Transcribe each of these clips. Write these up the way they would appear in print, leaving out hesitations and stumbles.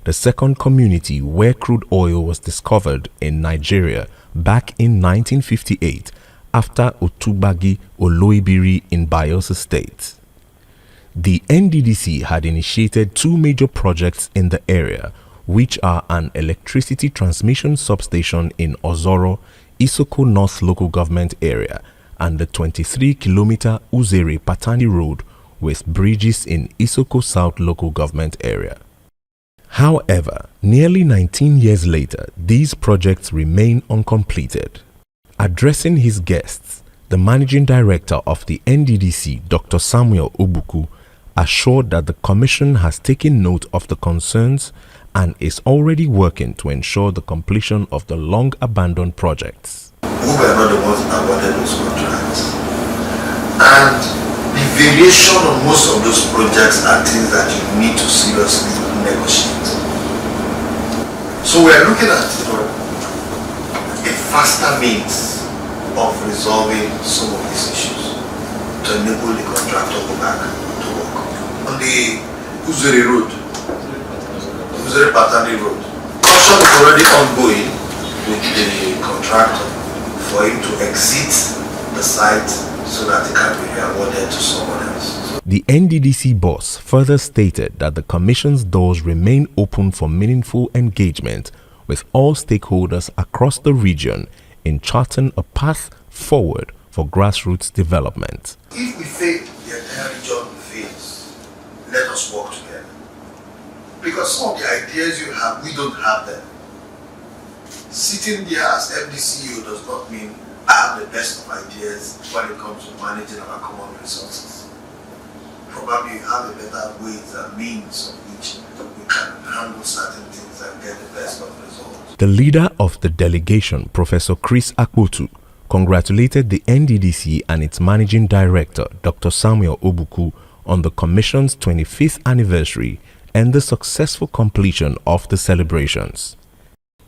the second community where crude oil was discovered in Nigeria back in 1958 after Otubagi Oloibiri in Bayelsa State. The NDDC had initiated two major projects in the area, which are an electricity transmission substation in Ozoro, Isoko North Local Government Area, and the 23-kilometer Uzere-Patani Road with bridges in Isoko South Local Government Area. However, nearly 19 years later, these projects remain uncompleted. Addressing his guests, the Managing Director of the NDDC, Dr. Samuel Obuku, assured that the Commission has taken note of the concerns and is already working to ensure the completion of the long-abandoned projects. We were not the ones that awarded those contracts. And the variation of most of those projects are things that you need to seriously negotiate. So we are looking at a faster means of resolving some of these issues to enable the contractor to go back to work. On the Uzere Road, Uzere Patani Road, construction is already ongoing with the contractor for him to exit the site so that it can be awarded to someone else. The NDDC boss further stated that the Commission's doors remain open for meaningful engagement with all stakeholders across the region in charting a path forward for grassroots development. If we fail, the entire region fails. Let us work together. Because some of the ideas you have, we don't have them. Sitting there as MDCU does not mean I have the best of ideas when it comes to managing our common resources. Probably you have a better ways and means of which we can handle certain things and get the best of results. The leader of the delegation, Professor Chris Akwotu, congratulated the NDDC and its Managing Director, Dr. Samuel Obuku, on the Commission's 25th anniversary and the successful completion of the celebrations.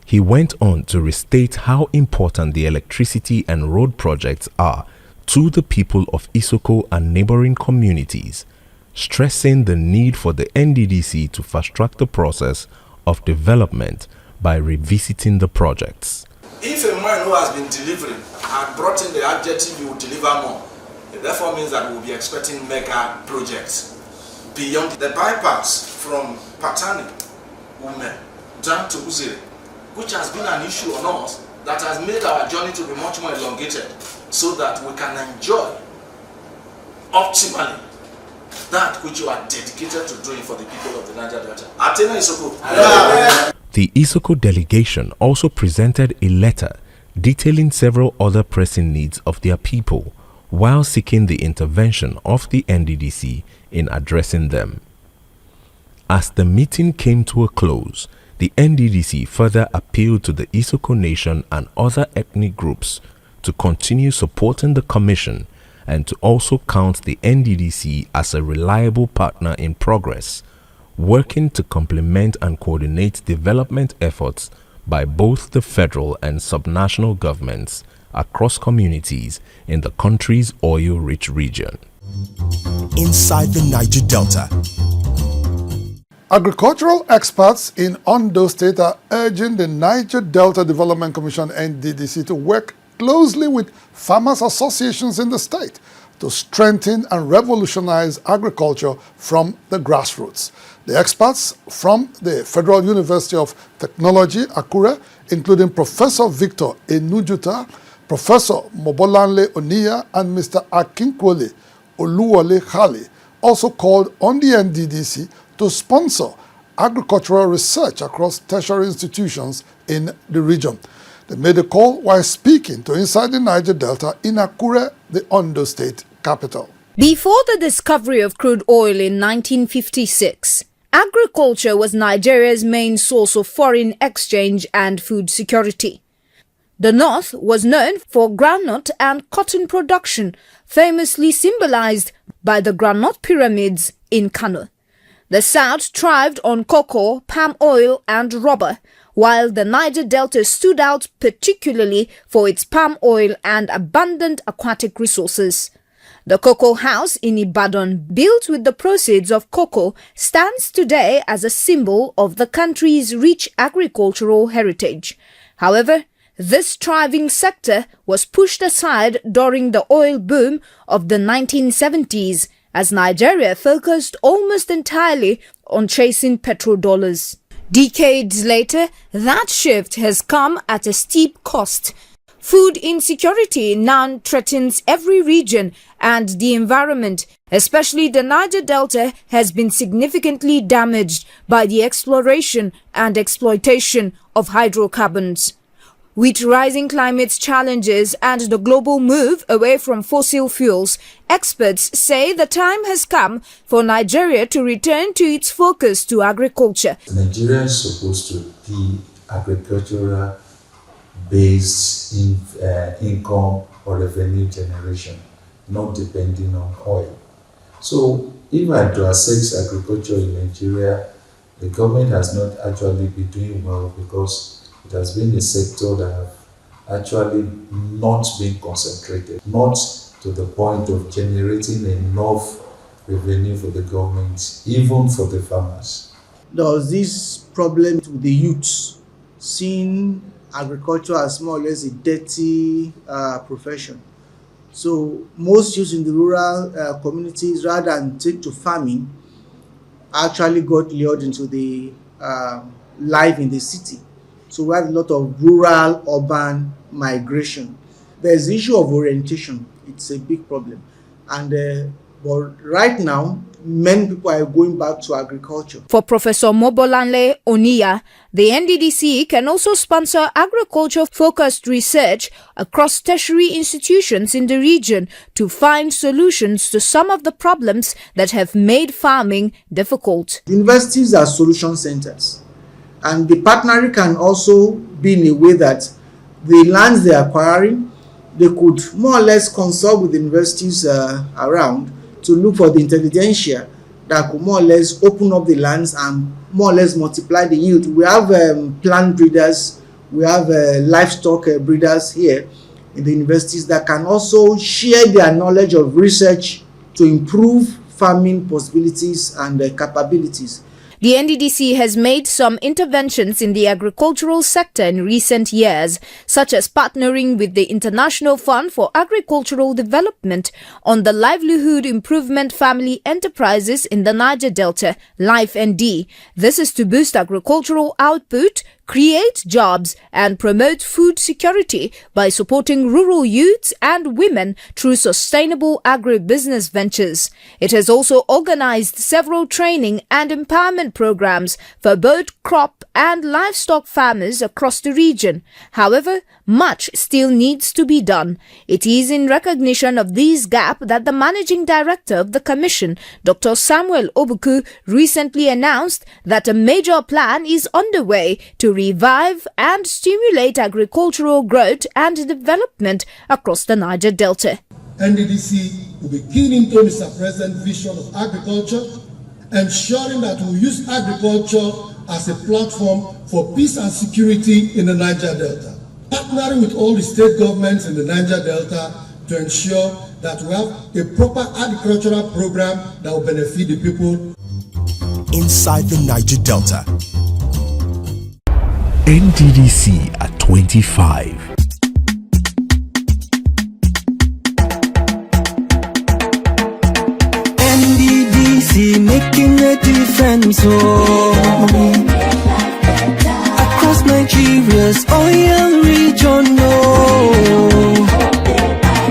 He went on to restate how important the electricity and road projects are to the people of Isoko and neighboring communities, stressing the need for the NDDC to fast-track the process of development by revisiting the projects. If a man who has been delivering had brought in the adjective he will deliver more, it therefore means that we will be expecting mega projects beyond the bypass from Patani, Ume, down to Uzere, which has been an issue on us that has made our journey to be much more elongated so that we can enjoy optimally that which you are dedicated to doing for the people of the Niger Delta. Atena Isoko. The Isoko delegation also presented a letter detailing several other pressing needs of their people while seeking the intervention of the NDDC in addressing them. As the meeting came to a close, the NDDC further appealed to the Isoko Nation and other ethnic groups to continue supporting the Commission and to also count the NDDC as a reliable partner in progress, working to complement and coordinate development efforts by both the federal and subnational governments across communities in the country's oil-rich region. Inside the Niger Delta. Agricultural experts in Ondo State are urging the Niger Delta Development Commission (NDDC) to work closely with farmers' associations in the state to strengthen and revolutionize agriculture from the grassroots. The experts from the Federal University of Technology, AKUGHA, including Professor Victor Enujuta, Professor Mobolanle Oniya, and Mr. Akinkwole Oluwole Khali, also called on the NDDC to sponsor agricultural research across tertiary institutions in the region. They made the call while speaking to Inside the Niger Delta in Akure, the Ondo State capital. Before the discovery of crude oil in 1956, agriculture was Nigeria's main source of foreign exchange and food security. The North was known for groundnut and cotton production, famously symbolized by the groundnut pyramids in Kano. The South thrived on cocoa, palm oil, and rubber, while the Niger Delta stood out particularly for its palm oil and abundant aquatic resources. The Cocoa House in Ibadan, built with the proceeds of cocoa, stands today as a symbol of the country's rich agricultural heritage. However, this thriving sector was pushed aside during the oil boom of the 1970s as Nigeria focused almost entirely on chasing petrodollars. Decades later, that shift has come at a steep cost. Food insecurity now threatens every region, and the environment, especially the Niger Delta, has been significantly damaged by the exploration and exploitation of hydrocarbons. With rising climate challenges and the global move away from fossil fuels, experts say the time has come for Nigeria to return to its focus to agriculture. Nigeria is supposed to be agricultural-based income or revenue generation, not depending on oil. So if I to assess agriculture in Nigeria, the government has not actually been doing well because it has been a sector that have actually not been concentrated, not to the point of generating enough revenue for the government, even for the farmers. There was this problem with the youths, seeing agriculture as more or less a dirty profession. So most youths in the rural communities, rather than take to farming, actually got lured into the life in the city. So we have a lot of rural-urban migration. There's the issue of orientation. It's a big problem. And but right now, many people are going back to agriculture. For Professor Mobolanle Oniya, the NDDC can also sponsor agriculture-focused research across tertiary institutions in the region to find solutions to some of the problems that have made farming difficult. Universities are solution centers. And the partnering can also be in a way that the lands they are acquiring, they could more or less consult with the universities around to look for the intelligentsia that could more or less open up the lands and more or less multiply the yield. We have plant breeders, we have livestock breeders here in the universities that can also share their knowledge of research to improve farming possibilities and capabilities. The NDDC has made some interventions in the agricultural sector in recent years, such as partnering with the International Fund for Agricultural Development on the Livelihood Improvement Family Enterprises in the Niger Delta, LIFE-ND. This is to boost agricultural output, create jobs and promote food security by supporting rural youths and women through sustainable agribusiness ventures. It has also organized several training and empowerment programs for both crop and livestock farmers across the region. However, much still needs to be done. It is in recognition of this gap that the Managing Director of the Commission, Dr. Samuel Obuku, recently announced that a major plan is underway to revive and stimulate agricultural growth and development across the Niger Delta. NDDC will be keen into Mr. President's vision of agriculture, ensuring that we use agriculture as a platform for peace and security in the Niger Delta. Partnering with all the state governments in the Niger Delta to ensure that we have a proper agricultural program that will benefit the people. Inside the Niger Delta. NDDC at 25. NDDC making a difference, across Nigeria's oil region,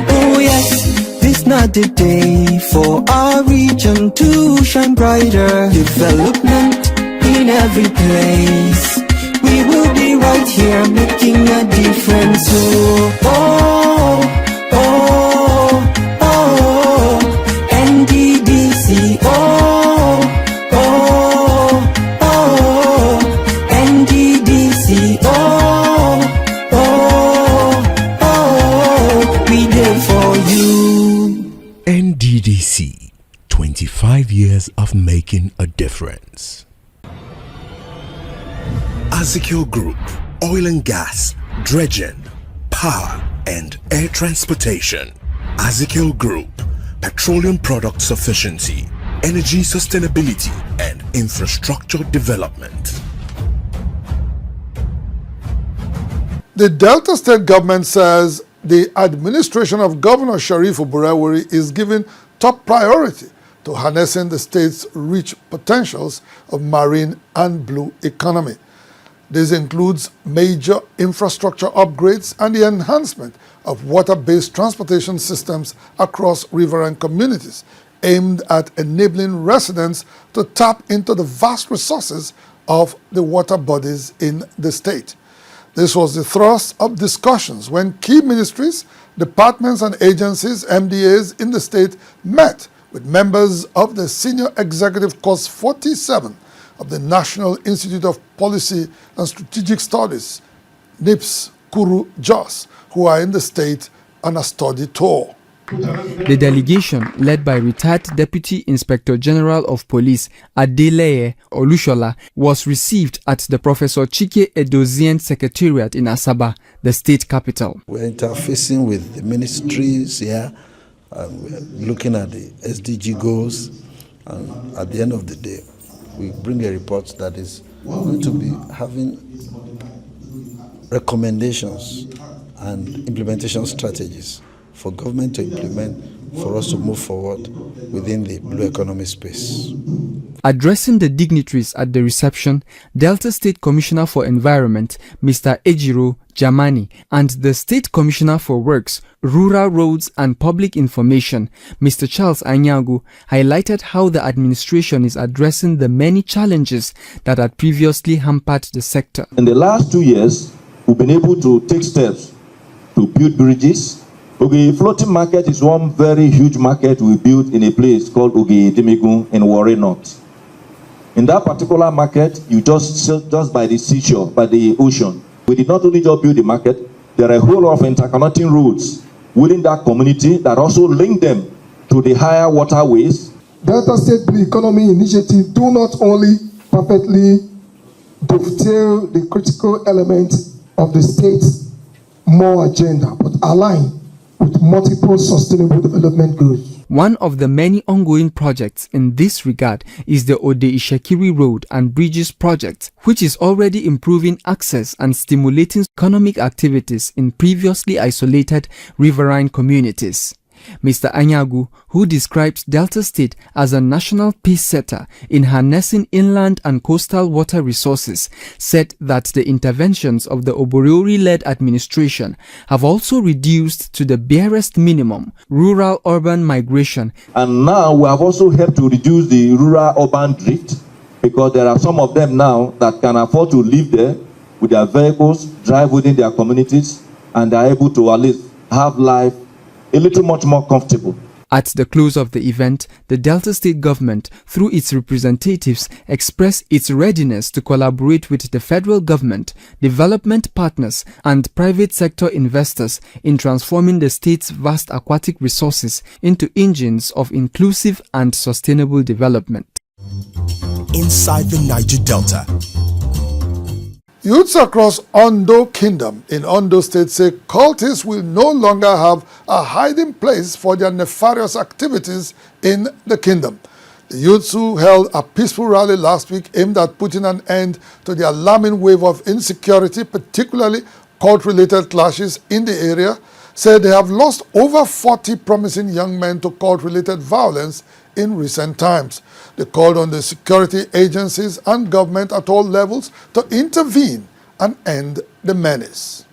oh yes, this not the day for our region to shine brighter. Development in every place. We will be right here making a difference. NDDC, NDDC, we there for you. NDDC, 25 years of making a difference. AKUGHA Group, oil and gas, dredging, power and air transportation. AKUGHA Group, petroleum product sufficiency, energy sustainability, and infrastructure development. The Delta State government says the administration of Governor Sharif Oborevwori is giving top priority to harnessing the state's rich potentials of marine and blue economy. This includes major infrastructure upgrades and the enhancement of water-based transportation systems across riverine communities, aimed at enabling residents to tap into the vast resources of the water bodies in the state. This was the thrust of discussions when key ministries, departments and agencies, MDAs in the state met with members of the Senior Executive Course 47 of the National Institute of Policy and Strategic Studies, NIPS Kuru Jos, who are in the state on a study tour. The delegation, led by retired Deputy Inspector General of Police Adeleye Olushola, was received at the Professor Chike Edozien Secretariat in Asaba, the state capital. We're interfacing with the ministries here, and we're looking at the SDG goals, and at the end of the day, we bring a report that is going to be having recommendations and implementation strategies for government to implement for us to move forward within the blue economy space. Addressing the dignitaries at the reception, Delta State Commissioner for Environment, Mr. Ejiro Jamani, and the State Commissioner for Works, Rural Roads and Public Information, Mr. Charles Anyagu, highlighted how the administration is addressing the many challenges that had previously hampered the sector. In the last 2 years, we've been able to take steps to build bridges. Okay, floating market is one very huge market we built in a place called Oge Demigun in Warri North. In that particular market, you just by the seashore, by the ocean. We did not only just build the market, there are a whole lot of interconnecting roads within that community that also link them to the higher waterways. Delta State Blue Economy Initiative do not only perfectly dovetail the critical element of the state's more agenda, but align with multiple sustainable development goals. One of the many ongoing projects in this regard is the Ode Ishekiri Road and Bridges project, which is already improving access and stimulating economic activities in previously isolated riverine communities. Mr. Anyagu, who describes Delta State as a national pace-setter in harnessing inland and coastal water resources, said that the interventions of the Oborevwori-led administration have also reduced to the barest minimum rural-urban migration. And now we have also helped to reduce the rural-urban drift, because there are some of them now that can afford to live there with their vehicles, drive within their communities, and are able to at least have life a little much more comfortable. At the close of the event, the Delta State government, through its representatives, expressed its readiness to collaborate with the federal government, development partners, and private sector investors in transforming the state's vast aquatic resources into engines of inclusive and sustainable development. Inside the Niger Delta. Youths across Ondo Kingdom in Ondo State say cultists will no longer have a hiding place for their nefarious activities in the kingdom. The youths who held a peaceful rally last week aimed at putting an end to the alarming wave of insecurity, particularly cult-related clashes in the area, said they have lost over 40 promising young men to cult-related violence in recent times. They called on the security agencies and government at all levels to intervene and end the menace.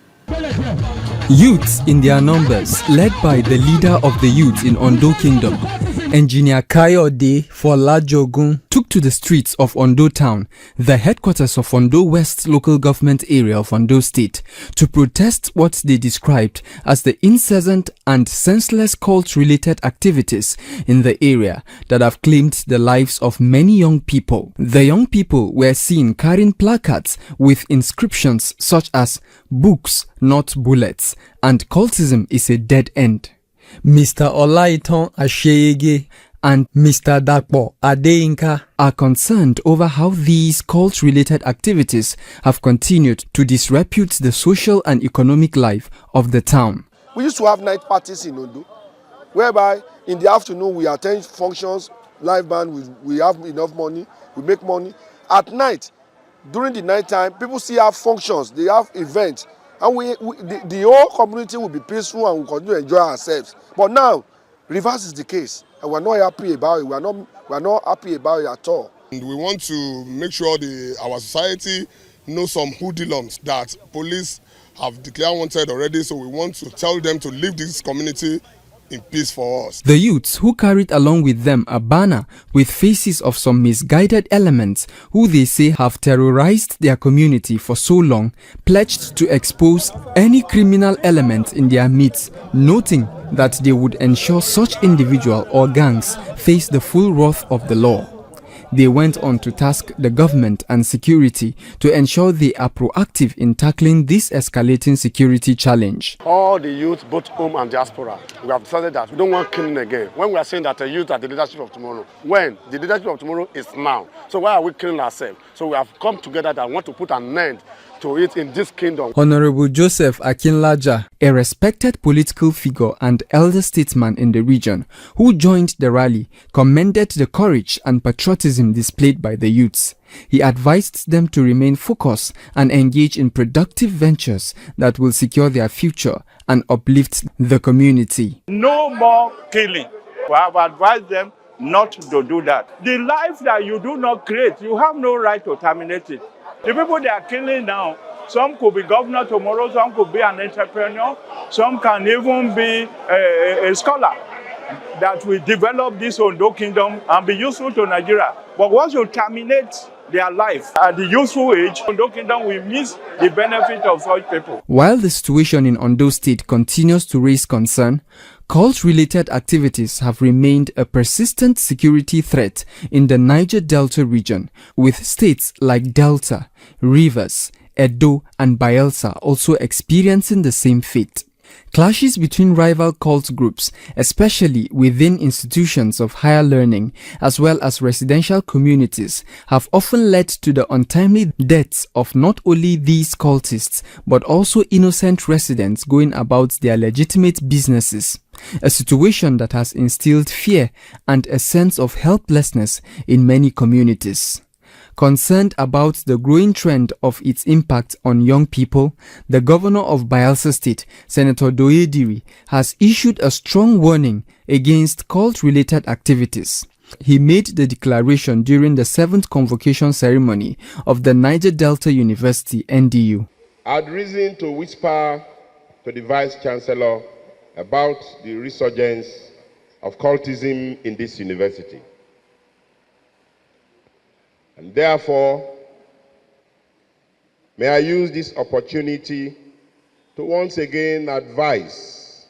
Youths in their numbers, led by the leader of the youth in Ondo Kingdom, Engineer Kayode Folajogun, took to the streets of Ondo Town, the headquarters of Ondo West local government area of Ondo State, to protest what they described as the incessant and senseless cult-related activities in the area that have claimed the lives of many young people. The young people were seen carrying placards with inscriptions such as "Books, not bullets," and "Cultism is a dead end." Mr. Olaiton Asheyege and Mr. Dakpo Adeyinka are concerned over how these cult-related activities have continued to disrepute the social and economic life of the town. We used to have night parties in Ondo. whereby in the afternoon we attend functions, live band, we have enough money, we make money. At night, during the night time, people still have functions, they have events, and the whole community will be peaceful and we continue to enjoy ourselves. But now, reverse is the case, and we're not happy about it. We're not happy about it at all. And we want to make sure our society knows some hoodlums that police have declared wanted already, so we want to tell them to leave this community in peace for us. The youths who carried along with them a banner with faces of some misguided elements who they say have terrorized their community for so long pledged to expose any criminal element in their midst, noting that they would ensure such individual or gangs face the full wrath of the law. They went on to task the government and security to ensure they are proactive in tackling this escalating security challenge. All the youth, both home and diaspora, we have decided that we don't want killing again. When we are saying that the youth are the leadership of tomorrow, when the leadership of tomorrow is now. So why are we killing ourselves? So we have come together that want to put an end to it in this kingdom. Honorable Joseph Akinlaja, a respected political figure and elder statesman in the region, who joined the rally, commended the courage and patriotism displayed by the youths. He advised them to remain focused and engage in productive ventures that will secure their future and uplift the community. No more killing. We have advised them not to do that. The life that you do not create, you have no right to terminate it. The people they are killing now, some could be governor tomorrow, some could be an entrepreneur, some can even be a scholar that will develop this Ondo kingdom and be useful to Nigeria. But once you terminate their life at the youthful age, Ondo kingdom will miss the benefit of such people. While the situation in Ondo State continues to raise concern, cult-related activities have remained a persistent security threat in the Niger Delta region, with states like Delta, Rivers, Edo and Bayelsa also experiencing the same fate. Clashes between rival cult groups, especially within institutions of higher learning as well as residential communities, have often led to the untimely deaths of not only these cultists but also innocent residents going about their legitimate businesses, a situation that has instilled fear and a sense of helplessness in many communities. Concerned about the growing trend of its impact on young people, the governor of Bayelsa State, Senator Doyediri, has issued a strong warning against cult-related activities. He made the declaration during the 7th convocation ceremony of the Niger Delta University, NDU. I had reason to whisper to the Vice Chancellor about the resurgence of cultism in this university. And therefore, may I use this opportunity to once again advise,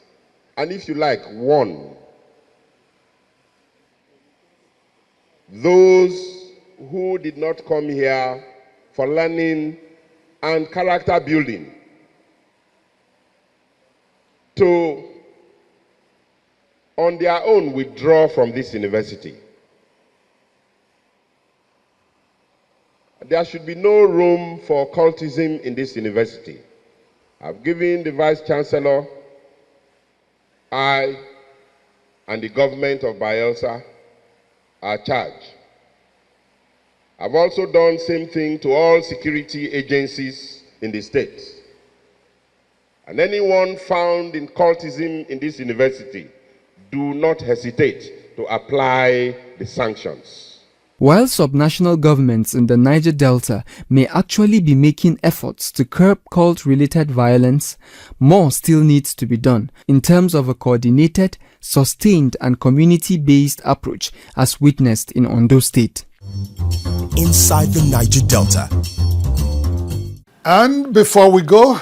and if you like, warn those who did not come here for learning and character building to, on their own, withdraw from this university. There should be no room for cultism in this university. I've given the Vice Chancellor, I, and the government of Bayelsa our charge. I've also done the same thing to all security agencies in the state. And anyone found in cultism in this university, do not hesitate to apply the sanctions. While subnational governments in the Niger Delta may actually be making efforts to curb cult-related violence, more still needs to be done in terms of a coordinated, sustained and community-based approach as witnessed in Ondo State. Inside the Niger Delta. And before we go,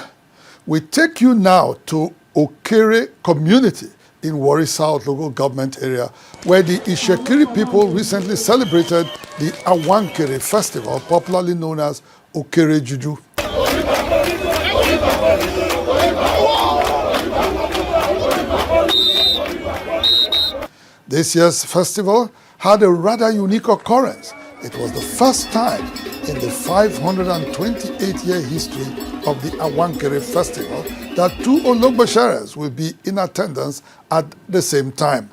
we take you now to Okere community in Warri South local government area, where the Ishekiri people recently celebrated the Awankere festival, popularly known as Okere Juju. This year's festival had a rather unique occurrence. It was the first time in the 528-year history of the Awankere Festival that two Ologbosheres will be in attendance at the same time.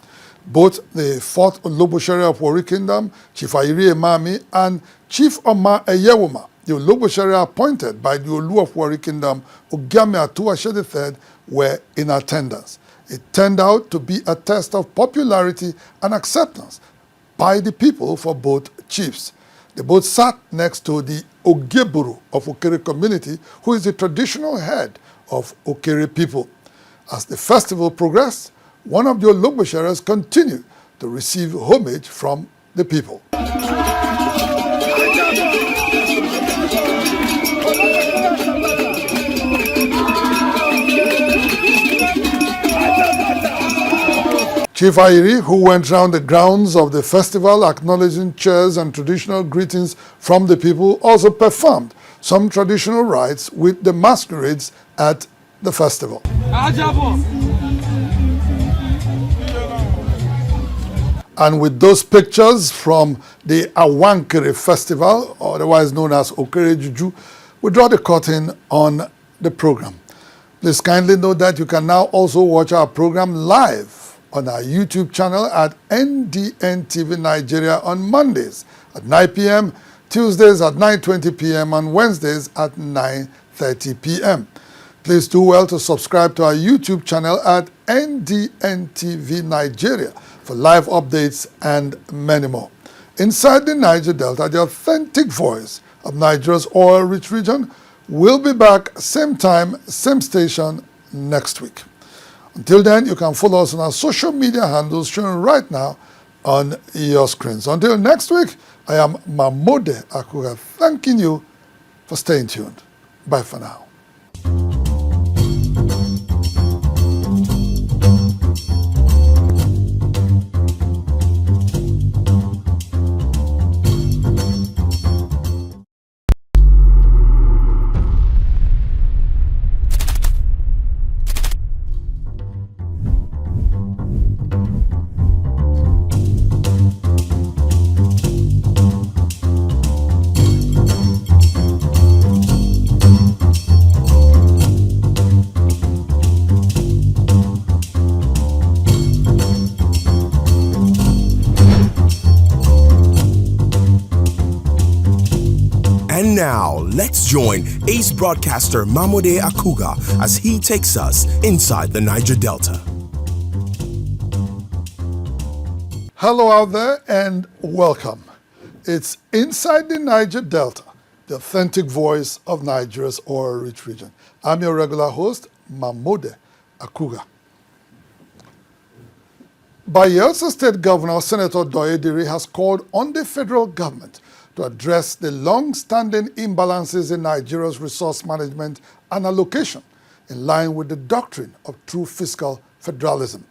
Both the 4th Ologboshere of Warri Kingdom, Chief Ayiri Emami, and Chief Oma Eyewoma, the Ologboshere appointed by the Olu of Warri Kingdom, Ogiame Atuwashe III, were in attendance. It turned out to be a test of popularity and acceptance by the people for both chiefs. They both sat next to the Ogeburu of Okere community, who is the traditional head of Okere people. As the festival progressed, one of the Ologbosheres continued to receive homage from the people. Chief Ayiri, who went round the grounds of the festival acknowledging cheers and traditional greetings from the people, also performed some traditional rites with the masquerades at the festival. And with those pictures from the Awankere Festival, otherwise known as Okere Juju, we draw the curtain on the program. Please kindly note that you can now also watch our program live on our YouTube channel at NDNTV Nigeria on Mondays at 9 p.m., Tuesdays at 9:20 p.m., and Wednesdays at 9:30 p.m. Please do well to subscribe to our YouTube channel at NDNTV Nigeria for live updates and many more. Inside the Niger Delta, the authentic voice of Nigeria's oil-rich region, will be back same time, same station next week. Until then, you can follow us on our social media handles shown right now on your screens. Until next week, I am MAMODE AKUGHA thanking you for staying tuned. Bye for now. And now, let's join ace broadcaster MAMODE AKUGHA as he takes us inside the Niger Delta. Hello out there and welcome. It's Inside the Niger Delta, the authentic voice of Nigeria's oil-rich region. I'm your regular host, MAMODE AKUGHA. Bayelsa State Governor Senator Doyediri has called on the federal government to address the long-standing imbalances in Nigeria's resource management and allocation in line with the doctrine of true fiscal federalism.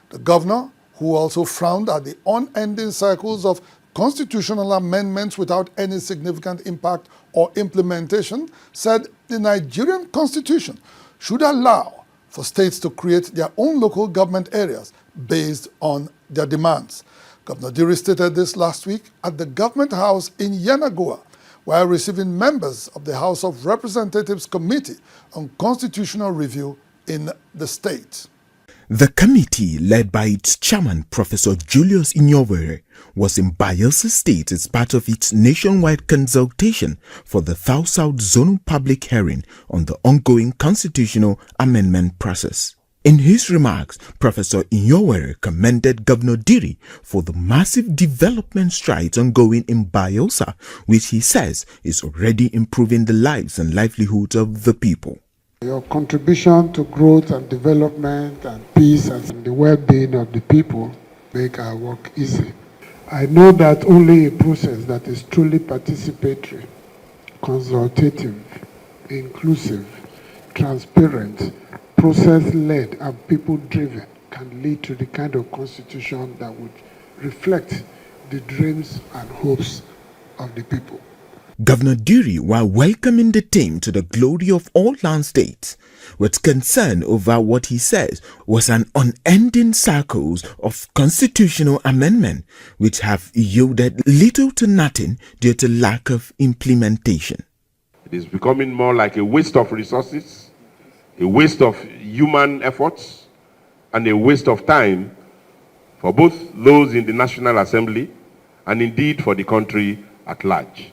The governor, who also frowned at the unending cycles of constitutional amendments without any significant impact or implementation, said the Nigerian constitution should allow for states to create their own local government areas based on their demands. Governor Diri stated this last week at the Government House in Yenagoa, while receiving members of the House of Representatives Committee on Constitutional Review in the state. The committee, led by its chairman, Professor Julius Inyowere, was in Bayelsa State as part of its nationwide consultation for the South-South Zonal public hearing on the ongoing constitutional amendment process. In his remarks, Professor Inyowere commended Governor Diri for the massive development strides ongoing in Bayelsa, which he says is already improving the lives and livelihoods of the people. Your contribution to growth and development and peace and the well-being of the people make our work easy. I know that only a process that is truly participatory, consultative, inclusive, transparent, process-led and people-driven can lead to the kind of constitution that would reflect the dreams and hopes of the people. Governor Duri, while welcoming the team to the glory of all land states, was concerned over what he says was an unending cycles of constitutional amendment which have yielded little to nothing due to lack of implementation. It is becoming more like a waste of resources, a waste of human efforts, and a waste of time for both those in the National Assembly and indeed for the country at large.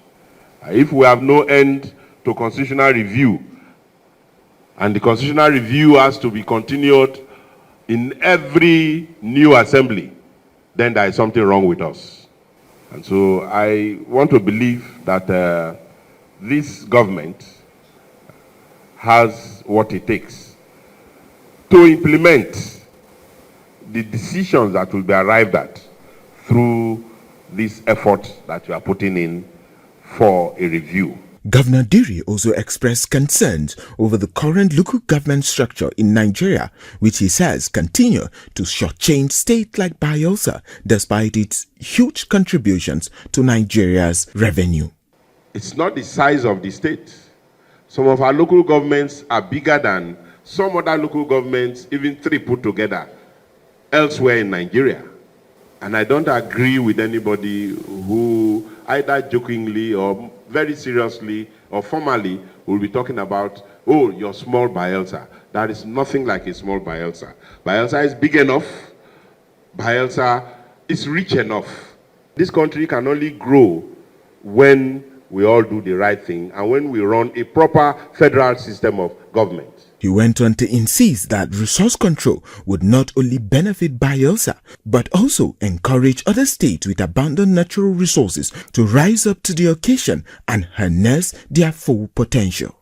If we have no end to constitutional review, and the constitutional review has to be continued in every new assembly, then there is something wrong with us. And so I want to believe that this government has what it takes to implement the decisions that will be arrived at through this effort that we are putting in for a review. Governor Duri also expressed concerns over the current local government structure in Nigeria, which he says continue to shortchange states like Bayelsa despite its huge contributions to Nigeria's revenue. It's not the size of the state. Some of our local governments are bigger than some other local governments, even 3 put together, elsewhere in Nigeria. And I don't agree with anybody who either jokingly or very seriously or formally will be talking about, oh, your small Bayelsa. That is nothing like a small Bayelsa. Bayelsa is big enough. Bayelsa is rich enough. This country can only grow when we all do the right thing and when we run a proper federal system of government. He went on to insist that resource control would not only benefit Bayelsa, but also encourage other states with abundant natural resources to rise up to the occasion and harness their full potential.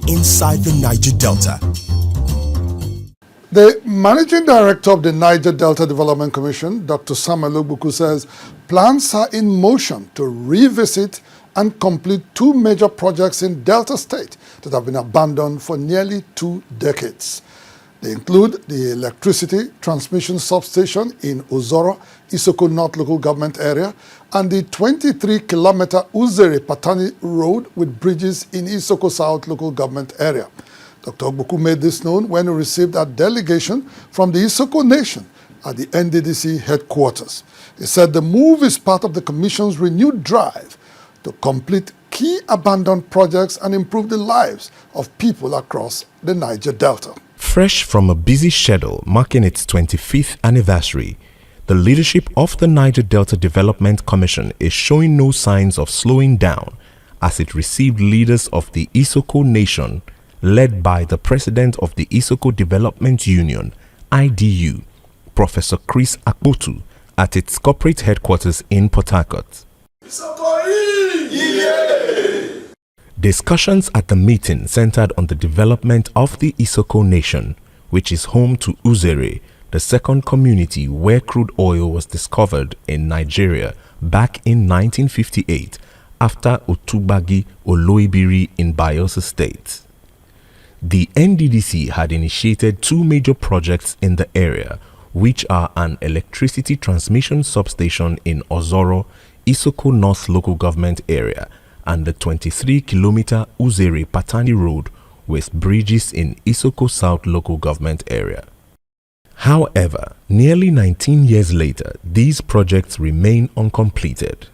Inside the Niger Delta. The Managing Director of the Niger Delta Development Commission, Dr. Samuel Ogbuku, says plans are in motion to revisit and complete 2 major projects in Delta State that have been abandoned for nearly 2 decades. They include the electricity transmission substation in Ozoro, Isoko North Local Government Area, and the 23-kilometer Uzere-Patani Road with bridges in Isoko South Local Government Area. Dr. Ogbuku made this known when he received a delegation from the Isoko Nation at the NDDC headquarters. He said the move is part of the Commission's renewed drive to complete key abandoned projects and improve the lives of people across the Niger Delta. Fresh from a busy schedule marking its 25th anniversary, the leadership of the Niger Delta Development Commission is showing no signs of slowing down as it received leaders of the Isoko Nation, led by the President of the Isoko Development Union, IDU, Professor Chris Akpotu, at its corporate headquarters in Port Harcourt. Discussions at the meeting centered on the development of the Isoko Nation, which is home to Uzere, the second community where crude oil was discovered in Nigeria back in 1958 after Otugbagi Oloibiri in Bayelsa State. The NDDC had initiated 2 major projects in the area, which are an electricity transmission substation in Ozoro, Isoko North Local Government Area, and the 23-kilometer Uzere-Patani Road with bridges in Isoko South Local Government Area. However, nearly 19 years later, these projects remain uncompleted.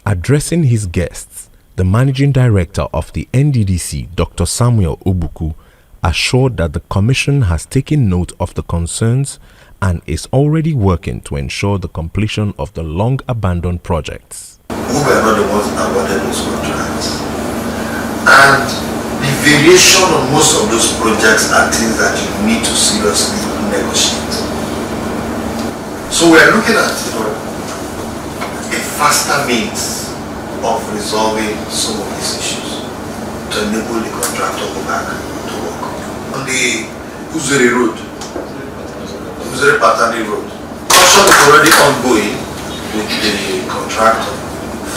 Addressing his guests, the Managing Director of the NDDC, Dr. Samuel Ogbuku, assured that the Commission has taken note of the concerns and is already working to ensure the completion of the long-abandoned projects. We were not the ones that awarded those contracts. And the variation on most of those projects are things that you need to seriously negotiate. So we are looking at a faster means of resolving some of these issues to enable the contractor to go back to work. On the Uzere Road, Uzere-Patani Road, construction is already ongoing with the contractor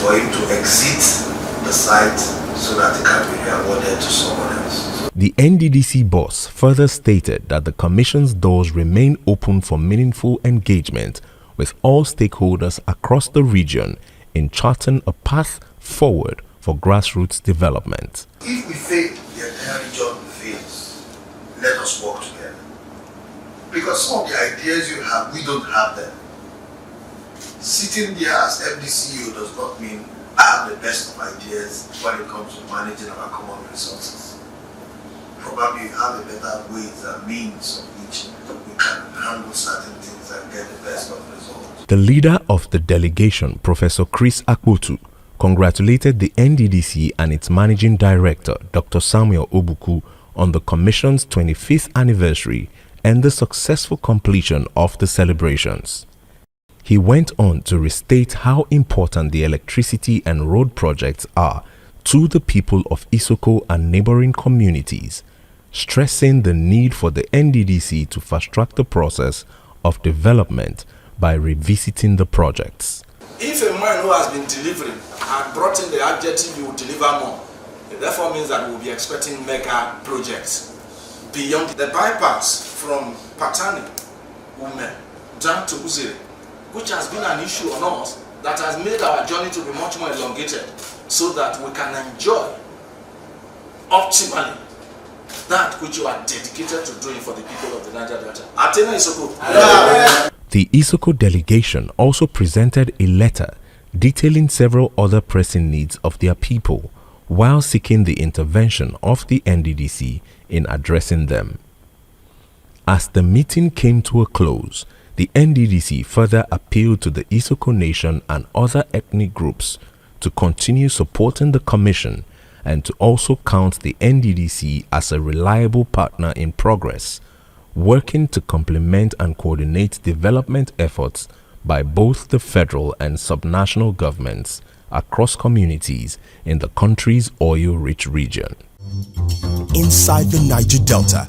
for him to exit the site so that it can be awarded to someone else. The NDDC boss further stated that the Commission's doors remain open for meaningful engagement with all stakeholders across the region in charting a path forward for grassroots development. If we fail, the entire region fails. Let us work together. Because some of the ideas you have, we don't have them. Sitting there as MD CEO does not mean I have the best of ideas when it comes to managing our common resources. Probably you have a better ways and means of which we can handle certain things and get the best of results. The leader of the delegation, Professor Chris Akwotu, congratulated the NDDC and its managing director, Dr. Samuel Obuku, on the Commission's 25th anniversary and the successful completion of the celebrations. He went on to restate how important the electricity and road projects are to the people of Isoko and neighboring communities, stressing the need for the NDDC to fast-track the process of development by revisiting the projects. If a man who has been delivering and brought in the adjective you will deliver more, it therefore means that we will be expecting mega projects beyond the bypass from Patani, Ume, down to Uzire, which has been an issue on us that has made our journey to be much more elongated so that we can enjoy optimally that which you are dedicated to doing for the people of the Niger Delta. Atena Isoko. The Isoko delegation also presented a letter detailing several other pressing needs of their people while seeking the intervention of the NDDC in addressing them. As the meeting came to a close, the NDDC further appealed to the Isoko Nation and other ethnic groups to continue supporting the Commission and to also count the NDDC as a reliable partner in progress, working to complement and coordinate development efforts by both the federal and subnational governments across communities in the country's oil-rich region. Inside the Niger Delta.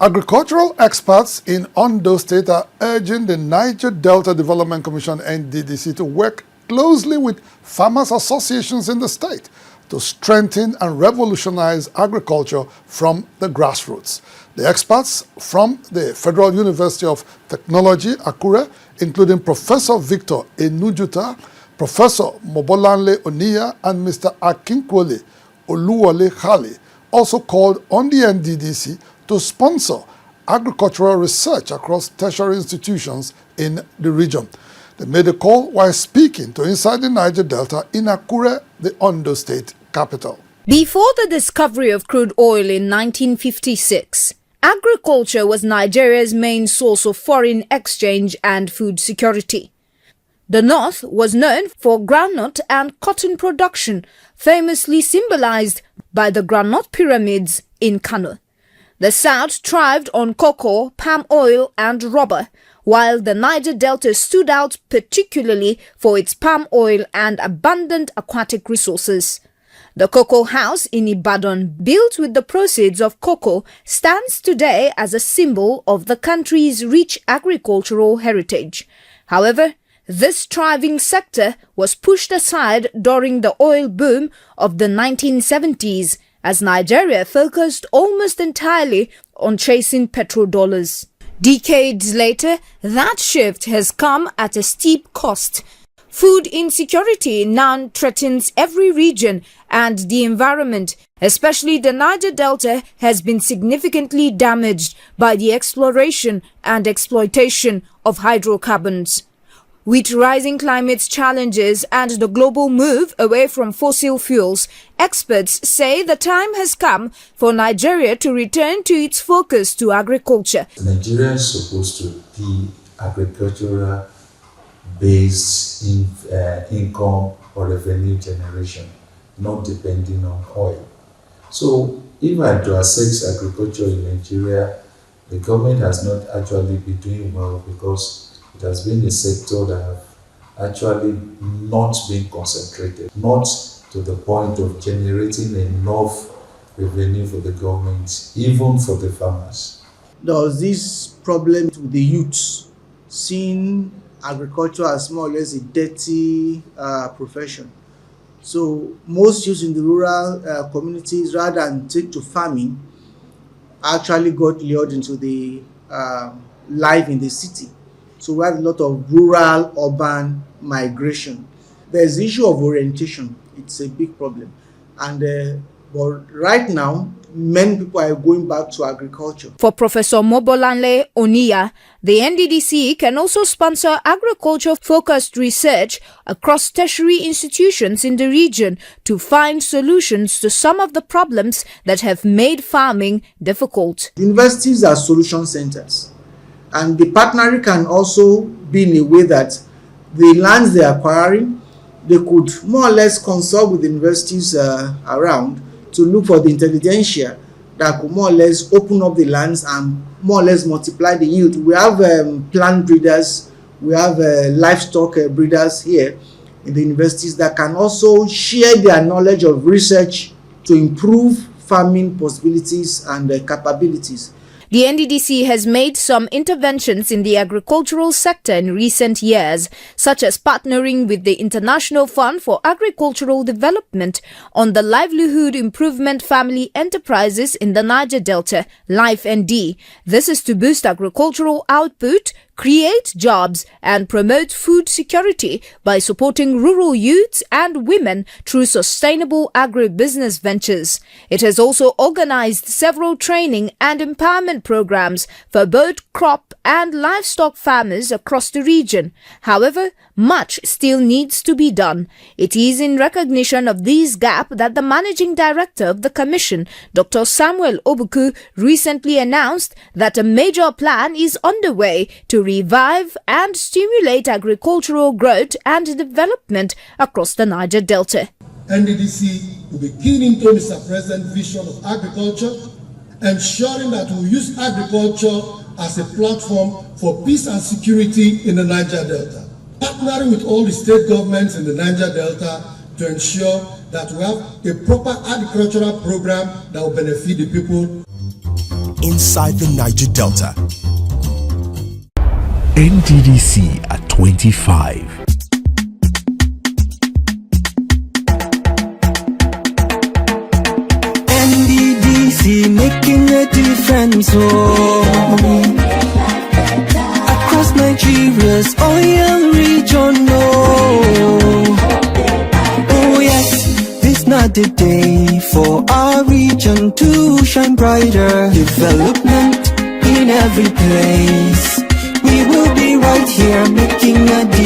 Agricultural experts in Ondo State are urging the Niger Delta Development Commission NDDC to work closely with farmers' associations in the state to strengthen and revolutionize agriculture from the grassroots. The experts from the Federal University of Technology, AKUGHA, including Professor Victor Enujuta, Professor Mobolanle Oniya, and Mr. Akinkwole Oluwole Khali, also called on the NDDC to sponsor agricultural research across tertiary institutions in the region. They made a call while speaking to Inside the Niger Delta in Akure, the Ondo State capital. Before the discovery of crude oil in 1956, agriculture was Nigeria's main source of foreign exchange and food security. The North was known for groundnut and cotton production, famously symbolized by the groundnut pyramids in Kano. The South thrived on cocoa, palm oil, and rubber, while the Niger Delta stood out particularly for its palm oil and abundant aquatic resources. The Cocoa House in Ibadan, built with the proceeds of cocoa, stands today as a symbol of the country's rich agricultural heritage. However, this thriving sector was pushed aside during the oil boom of the 1970s as Nigeria focused almost entirely on chasing petrodollars. Decades later, that shift has come at a steep cost. Food insecurity now threatens every region, and the environment, especially the Niger Delta, has been significantly damaged by the exploration and exploitation of hydrocarbons. With rising climate challenges and the global move away from fossil fuels, experts say the time has come for Nigeria to return to its focus to agriculture. Nigeria is supposed to be agricultural-based income or revenue generation, not depending on oil. So if I to assess agriculture in Nigeria, the government has not actually been doing well because it has been a sector that have actually not been concentrated, not to the point of generating enough revenue for the government, even for the farmers. There was this problem with the youths, seeing agriculture as more or less a dirty profession. So most youths in the rural communities, rather than take to farming, actually got lured into the life in the city. So we have a lot of rural-urban migration. There's the issue of orientation. it's a big problem. And but right now, many people are going back to agriculture. For Professor Mobolanle Oniya, the NDDC can also sponsor agriculture-focused research across tertiary institutions in the region to find solutions to some of the problems that have made farming difficult. Universities are solution centers, and the partnering can also be in a way that the lands they are acquiring, they could more or less consult with universities around to look for the intelligentsia that could more or less open up the lands and more or less multiply the yield. We have plant breeders, we have livestock breeders here in the universities that can also share their knowledge of research to improve farming possibilities and capabilities. The NDDC has made some interventions in the agricultural sector in recent years, such as partnering with the International Fund for Agricultural Development on the Livelihood Improvement Family Enterprises in the Niger Delta, LIFE-ND. This is to boost agricultural output, create jobs and promote food security by supporting rural youths and women through sustainable agribusiness ventures. It has also organized several training and empowerment programs for both crop and livestock farmers across the region. However, much still needs to be done. It is in recognition of this gap that the Managing Director of the Commission, Dr. Samuel Obuku, recently announced that a major plan is underway to revive and stimulate agricultural growth and development across the Niger Delta. NDDC will be keen into Mr. President's vision of agriculture, ensuring that we use agriculture as a platform for peace and security in the Niger Delta. Partnering with all the state governments in the Niger Delta to ensure that we have a proper agricultural program that will benefit the people. Inside the Niger Delta. NDDC at 25. NDDC making a difference, across Nigeria's oil region, oh yes, this not the day for our region to shine brighter. Development in every place. We will be right here making a difference.